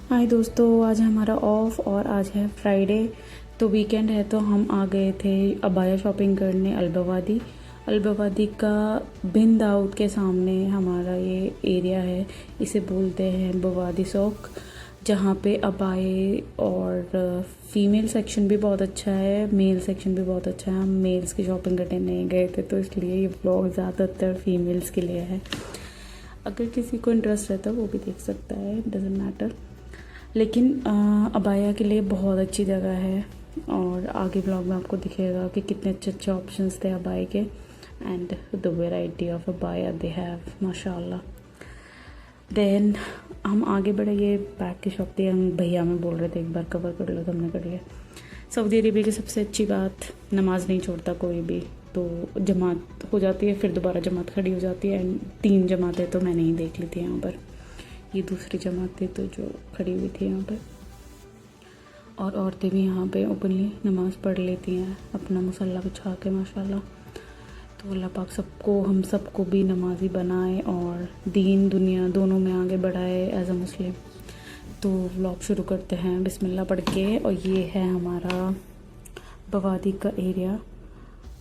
हाय दोस्तों, आज है हमारा ऑफ और आज है फ्राइडे। तो वीकेंड है तो हम आ गए थे अबाया शॉपिंग करने अलबावादी। अलबावादी का बिन दाऊद के सामने हमारा ये एरिया है, इसे बोलते हैं बवादी सौक, जहाँ पे अबाए और फीमेल सेक्शन भी बहुत अच्छा है, मेल सेक्शन भी बहुत अच्छा है। हम मेल्स की शॉपिंग करने नहीं गए थे तो इसलिए ये व्लॉग ज़्यादातर फीमेल्स के लिए है। अगर किसी को इंटरेस्ट रहता है वो भी देख सकता है, डजेंट मैटर। लेकिन अबाया के लिए बहुत अच्छी जगह है और आगे ब्लॉग में आपको दिखेगा कि कितने अच्छे अच्छे ऑप्शंस थे अबाया के and the variety of abaya they have माशाल्लाह। देन हम आगे बढ़े, ये बैग की शॉप थी, हम भैया में बोल रहे थे एक बार कवर कर लो तो हमने कर लिया। सऊदी अरेबिया की सबसे अच्छी बात, नमाज नहीं छोड़ता कोई भी, तो जमात हो जाती है फिर दोबारा जमात खड़ी हो जाती है। एंड 3 जमातें तो मैंने ही देख ली थी यहाँ पर, ये दूसरी जमात थी तो जो खड़ी हुई थी यहाँ पर। और औरतें भी यहाँ पे ओपनली नमाज़ पढ़ लेती हैं अपना मुसल्ला बिछा के माशाल्लाह। तो अल्लाह पाक सबको, हम सबको भी नमाजी बनाए और दीन दुनिया दोनों में आगे बढ़ाए एज अ मुस्लिम। तो व्लॉग शुरू करते हैं बिस्मिल्लाह पढ़ के। और ये है हमारा बवादी का एरिया।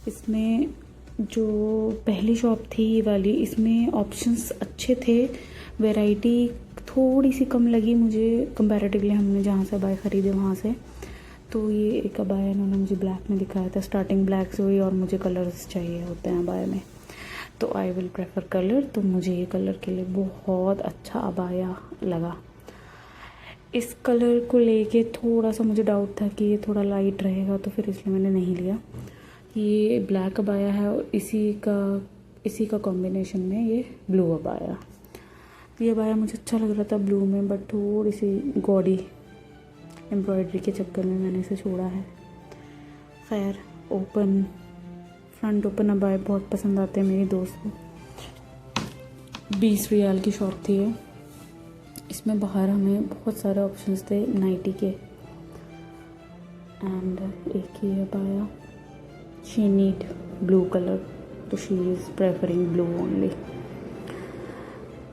इसमें जो पहली शॉप थी ये वाली, इसमें ऑप्शंस अच्छे थे, वैरायटी थोड़ी सी कम लगी मुझे कंपैरेटिवली हमने जहाँ से अबाया ख़रीदे वहाँ से। तो ये एक अबाया इन्होंने मुझे ब्लैक में दिखाया था, स्टार्टिंग ब्लैक से हुई और मुझे कलर्स चाहिए होते हैं अबाया में, तो आई विल प्रेफर कलर। तो मुझे ये कलर के लिए बहुत अच्छा अबाया लगा। इस कलर को लेके थोड़ा सा मुझे डाउट था कि ये थोड़ा लाइट रहेगा, तो फिर इसलिए मैंने नहीं लिया। ये ब्लैक अबाया है और इसी का कॉम्बिनेशन में ये ब्लू अबाया। ये अबाया मुझे अच्छा लग रहा था ब्लू में, बट थोड़ी सी गॉडी एम्ब्रॉयडरी के चक्कर में मैंने इसे छोड़ा है। खैर, ओपन फ्रंट ओपन अबाया बहुत पसंद आते हैं मेरी दोस्त को। 20 रियाल की शॉप थी ये। इसमें बाहर हमें बहुत सारे ऑप्शंस थे नाइटी के। एंड एक ही अबाया, शी नीड ब्लू कलर, तो she is preferring blue only.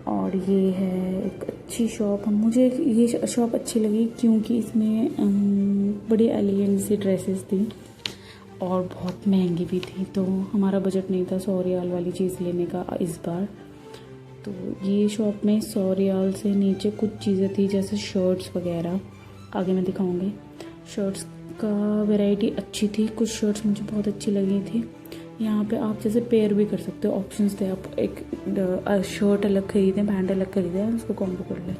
और ये है एक अच्छी शॉप। मुझे ये शॉप अच्छी लगी क्योंकि इसमें बड़ी एलिगेंट सी ड्रेसेस थी और बहुत महंगी भी थी, तो हमारा बजट नहीं था 100 रियाल वाली चीज़ लेने का इस बार। तो ये शॉप में 100 रियाल से नीचे कुछ चीज़ें थी, जैसे शर्ट्स वगैरह, आगे मैं दिखाऊंगी। शर्ट्स का वैरायटी अच्छी थी, कुछ शर्ट्स मुझे बहुत अच्छी लगी थी। यहाँ पे आप जैसे पेयर भी कर सकते हो, ऑप्शंस थे। आप एक शर्ट अलग खरीदें, पैंट अलग खरीदें, उसको कॉम्बो कर लें,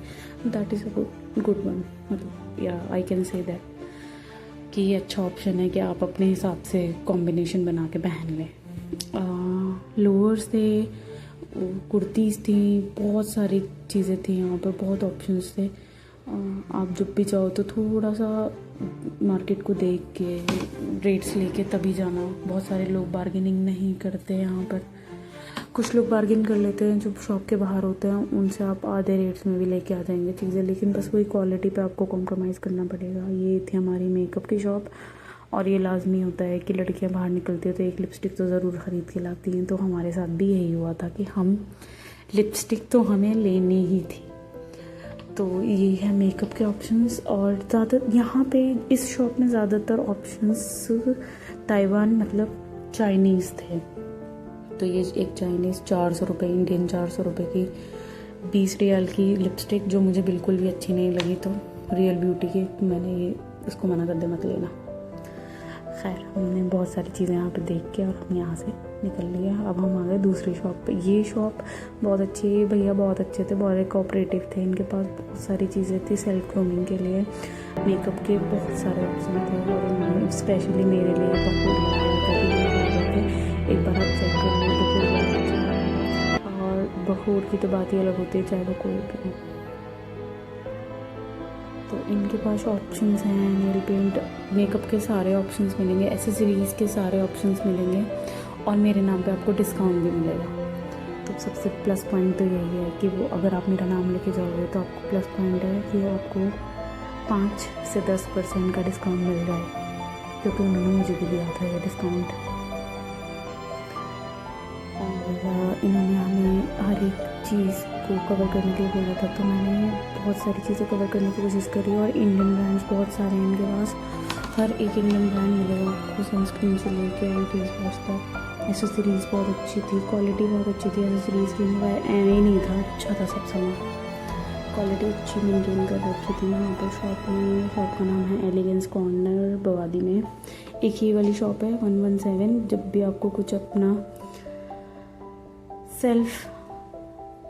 that is a good one. मतलब या आई कैन से दैट कि ये अच्छा ऑप्शन है कि आप अपने हिसाब से कॉम्बिनेशन बना के पहन लें। लोअर्स थे, कुर्तीज़ थी, बहुत सारी चीज़ें थी यहाँ पर, बहुत ऑप्शंस थे। आप जब भी जाओ तो थोड़ा सा मार्केट को देख के रेट्स लेके तभी जाना। बहुत सारे लोग बार्गेनिंग नहीं करते यहाँ पर, कुछ लोग बार्गेन कर लेते हैं जो शॉप के बाहर होते हैं, उनसे आप आधे रेट्स में भी लेके आ जाएंगे चीज़ें, लेकिन बस वही क्वालिटी पे आपको कॉम्प्रोमाइज़ करना पड़ेगा। ये थी हमारी मेकअप की शॉप। और ये लाजमी होता है कि लड़कियाँ बाहर निकलती हैं तो एक लिपस्टिक तो ज़रूर ख़रीद के लाती हैं। तो हमारे साथ भी यही हुआ था कि हम लिपस्टिक तो हमें लेनी ही थी। तो ये है मेकअप के ऑप्शंस। और ज़्यादा यहाँ पे इस शॉप में ज़्यादातर ऑप्शंस ताइवान मतलब चाइनीज़ थे। तो ये एक चाइनीज़ 400 रुपये, इंडियन 400 रुपये की 20 रियाल की लिपस्टिक, जो मुझे बिल्कुल भी अच्छी नहीं लगी, तो रियल ब्यूटी की मैंने ये उसको मना कर दे, मत लेना। खैर, हमने बहुत सारी चीज़ें यहाँ पे देख के और हम यहाँ से निकल लिया। अब हम आ गए दूसरी शॉप पे। ये शॉप बहुत अच्छी है, भैया बहुत अच्छे थे, बहुत कोऑपरेटिव थे, इनके पास बहुत सारी चीज़ें थी सेल्फ ग्रूमिंग के लिए, मेकअप के बहुत सारे ऑप्शन थे। और उन्होंने स्पेशली मेरे लिए बखूर लगाया था कि एक बार आप चेक कर लो, बखूर बहुत अच्छा। और बखूर की तो बात ही अलग होती है, चाहे वो कोई भी। तो इनके पास ऑप्शंस हैं, नेल पेंट, मेकअप के सारे ऑप्शंस मिलेंगे, एसेसरीज़ के सारे ऑप्शंस मिलेंगे, और मेरे नाम पे आपको डिस्काउंट भी मिलेगा। तो सबसे प्लस पॉइंट तो यही है कि वो अगर आप मेरा नाम लेके जाओगे तो आपको प्लस पॉइंट है कि आपको 5 से 10% का डिस्काउंट मिल रहा है, क्योंकि उन्होंने मुझे भी दिया था ये डिस्काउंट। और इन्होंने हमें हर एक चीज़ को कवर करने के लिए बोला था, तो मैंने बहुत सारी चीज़ें कवर करने की कोशिश करी। और इंडियन ब्रांड्स बहुत सारे हैं इनके पास, हर एक इंडियन ब्रांड मिलेगा आपको, सनस्क्रीन से लेके फेस वॉश तक। एसेसरीज़ बहुत अच्छी थी, क्वालिटी बहुत अच्छी थी एसेसरीज़ की, मगर ही नहीं था, अच्छा था सब सामान, क्वालिटी अच्छी मेंटेन कर रखी थी यहाँ पर शॉप में। शॉप का नाम है एलिगेंस कॉर्नर, बवादी में। एक ही वाली शॉप है 117। जब भी आपको कुछ अपना सेल्फ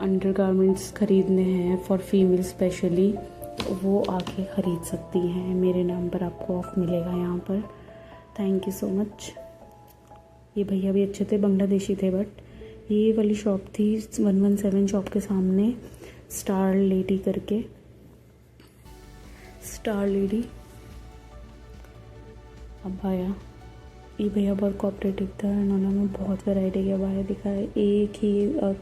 अंडरगारमेंट्स खरीदने हैं फॉर फीमेल स्पेशली, तो वो आके ख़रीद सकती हैं। मेरे नाम पर आपको ऑफ मिलेगा यहाँ पर। Thank you so much. ये भैया भी अच्छे थे, बांग्लादेशी थे, बट ये वाली शॉप थी 117 शॉप के सामने, स्टार लेडी करके, स्टार लेडी अबाया। ये भैया बहुत कोऑपरेटिव था, इन्होंने हमें बहुत वैरायटी के अबाया दिखाए, एक ही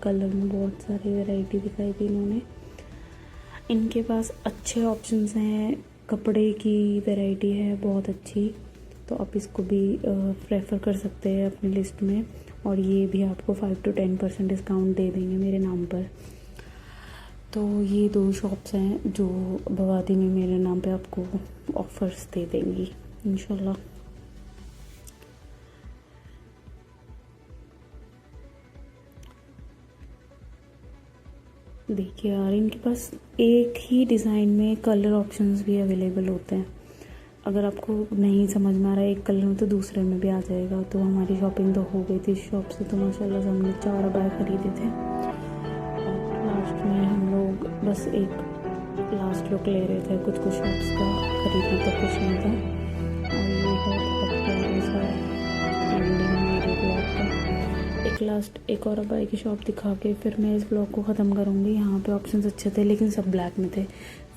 कलर में बहुत सारी वैरायटी दिखाई थी इन्होंने। इनके पास अच्छे ऑप्शंस हैं, कपड़े की वैरायटी है बहुत अच्छी, तो आप इसको भी प्रेफर कर सकते हैं अपनी लिस्ट में। और ये भी आपको 5 to 10% डिस्काउंट दे देंगे मेरे नाम पर। तो ये 2 शॉप्स हैं जो बवादी में मेरे नाम पे आपको ऑफ़र्स दे देंगी इंशाल्लाह। देखिए यार, इनके पास एक ही डिज़ाइन में कलर ऑप्शंस भी अवेलेबल होते हैं। अगर आपको नहीं समझ में आ रहा है एक कलर में, तो दूसरे में भी आ जाएगा। तो हमारी शॉपिंग तो हो गई थी इस शॉप से, तो माशाल्लाह से हमने 4 अबाया खरीदे थे। और लास्ट में हम लोग बस एक लास्ट लुक ले रहे थे, कुछ शॉप्स का खरीदना तो कुछ नहीं था। और ये बहुत प्यारा सा एंडिंग मेरे ब्लॉग का। एक और अबाया की शॉप दिखा के फिर मैं इस ब्लॉग को ख़त्म करूँगी। यहाँ पे ऑप्शंस अच्छे थे, लेकिन सब ब्लैक में थे।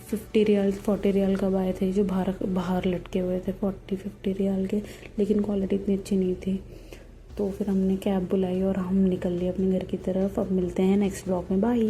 50 रियाल 40 रियाल का अबाया थे जो बाहर लटके हुए थे, 40-50 रियाल के, लेकिन क्वालिटी इतनी अच्छी नहीं थी। तो फिर हमने कैब बुलाई और हम निकल लिए अपने घर की तरफ। अब मिलते हैं नेक्स्ट ब्लॉग में, बाय।